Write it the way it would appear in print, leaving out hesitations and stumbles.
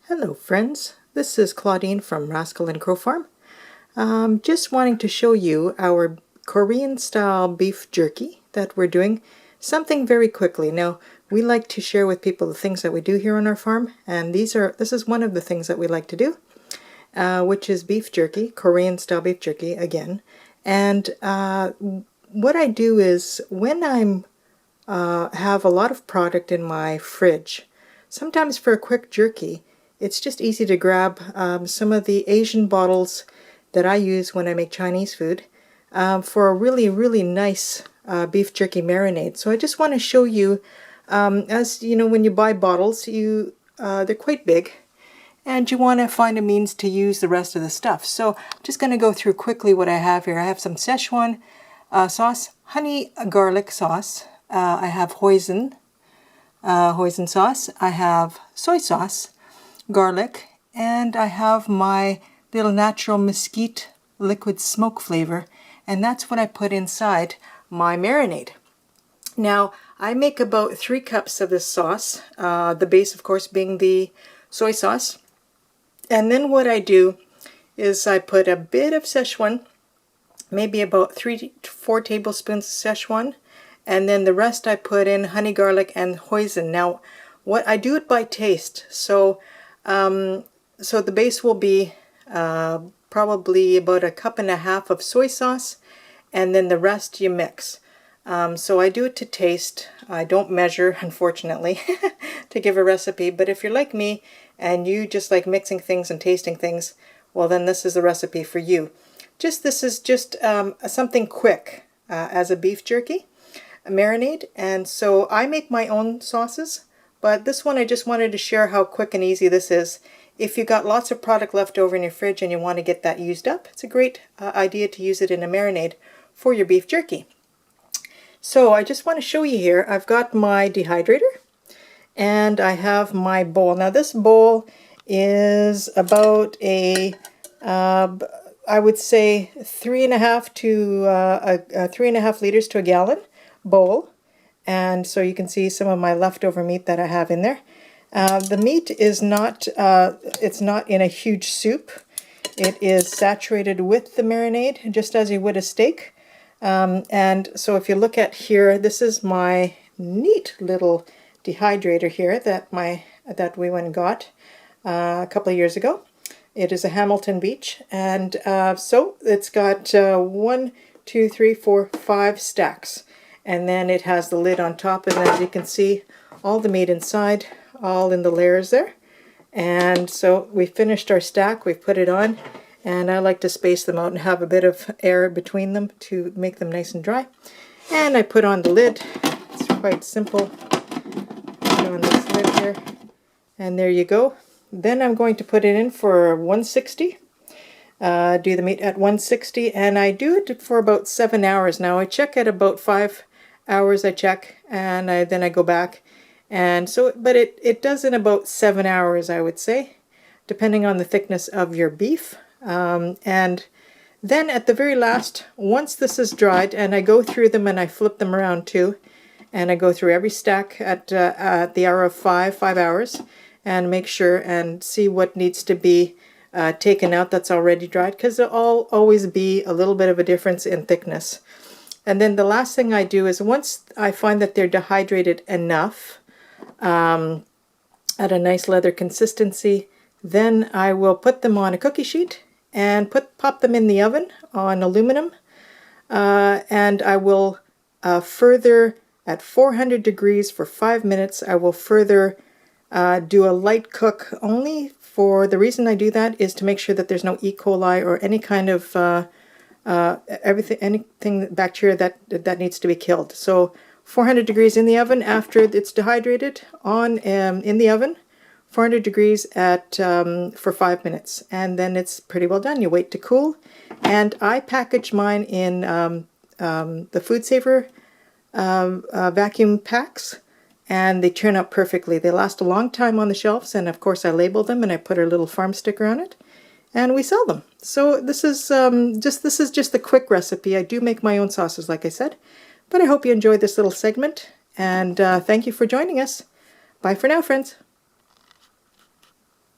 Hello friends, this is Claudine from Rascal and Crow Farm. Just wanting to show you our Korean style beef jerky that we're doing something very quickly. Now we like to share with people the things that we do here on our farm, and this is one of the things that we like to do, which is beef jerky, Korean style beef jerky again. And what I do is when I'm have a lot of product in my fridge, sometimes for a quick jerky, it's just easy to grab some of the Asian bottles that I use when I make Chinese food for a really nice beef jerky marinade. So I just want to show you, as you know, when you buy bottles, they're quite big, and you want to find a means to use the rest of the stuff. So I'm just going to go through quickly what I have here. I have some Szechuan sauce, honey garlic sauce. I have hoisin sauce. I have soy sauce, garlic, and I have my little natural mesquite liquid smoke flavor, and that's what I put inside my marinade. Now I make about 3 cups of this sauce, the base of course being the soy sauce, and then what I do is I put a bit of Szechuan, maybe about 3 to 4 tablespoons of Szechuan, and then the rest I put in honey garlic and hoisin. Now what I do it by taste, so the base will be probably about 1.5 cups of soy sauce, and then the rest you mix. So I do it to taste. I don't measure, unfortunately, to give a recipe, but if you're like me and you just like mixing things and tasting things, well then this is the recipe for you. This is just something quick as a beef jerky, a marinade, and so I make my own sauces. But this one I just wanted to share how quick and easy this is. If you've got lots of product left over in your fridge and you want to get that used up, it's a great idea to use it in a marinade for your beef jerky. So I just want to show you here, I've got my dehydrator and I have my bowl. Now this bowl is about I would say 3.5 liters to a gallon bowl. And so you can see some of my leftover meat that I have in there. The meat is not, it's not in a huge soup. It is saturated with the marinade, just as you would a steak. And so if you look at here, this is my neat little dehydrator here that we went and got a couple of years ago. It is a Hamilton Beach, and so it's got 1, 2, 3, 4, 5 stacks. And then it has the lid on top, and as you can see, all the meat inside, all in the layers there. And so we finished our stack, we've put it on, and I like to space them out and have a bit of air between them to make them nice and dry. And I put on the lid. It's quite simple. Put on this lid here, and there you go. Then I'm going to put it in for 160. Do the meat at 160, and I do it for about 7 hours. Now I check at about 5 hours, I check, and then I go back, and so, but it does in about 7 hours, I would say, depending on the thickness of your beef. And then at the very last, once this is dried, and I go through them and I flip them around too, and I go through every stack at the hour of 5 hours, and make sure and see what needs to be taken out that's already dried, because there'll always be a little bit of a difference in thickness. And then the last thing I do is, once I find that they're dehydrated enough at a nice leather consistency, then I will put them on a cookie sheet and pop them in the oven on aluminum, and I will further at 400 degrees for 5 minutes. I will further do a light cook. Only for the reason I do that is to make sure that there's no E. coli or any kind of anything bacteria that needs to be killed. So 400 degrees in the oven after it's dehydrated, on in the oven, 400 degrees at for 5 minutes, and then it's pretty well done. You wait to cool, and I package mine in the Food Saver vacuum packs, and they turn out perfectly. They last a long time on the shelves, and of course I label them and I put a little farm sticker on it, and we sell them. So this is just a quick recipe. I do make my own sauces, like I said, but I hope you enjoyed this little segment, and thank you for joining us. Bye for now, friends.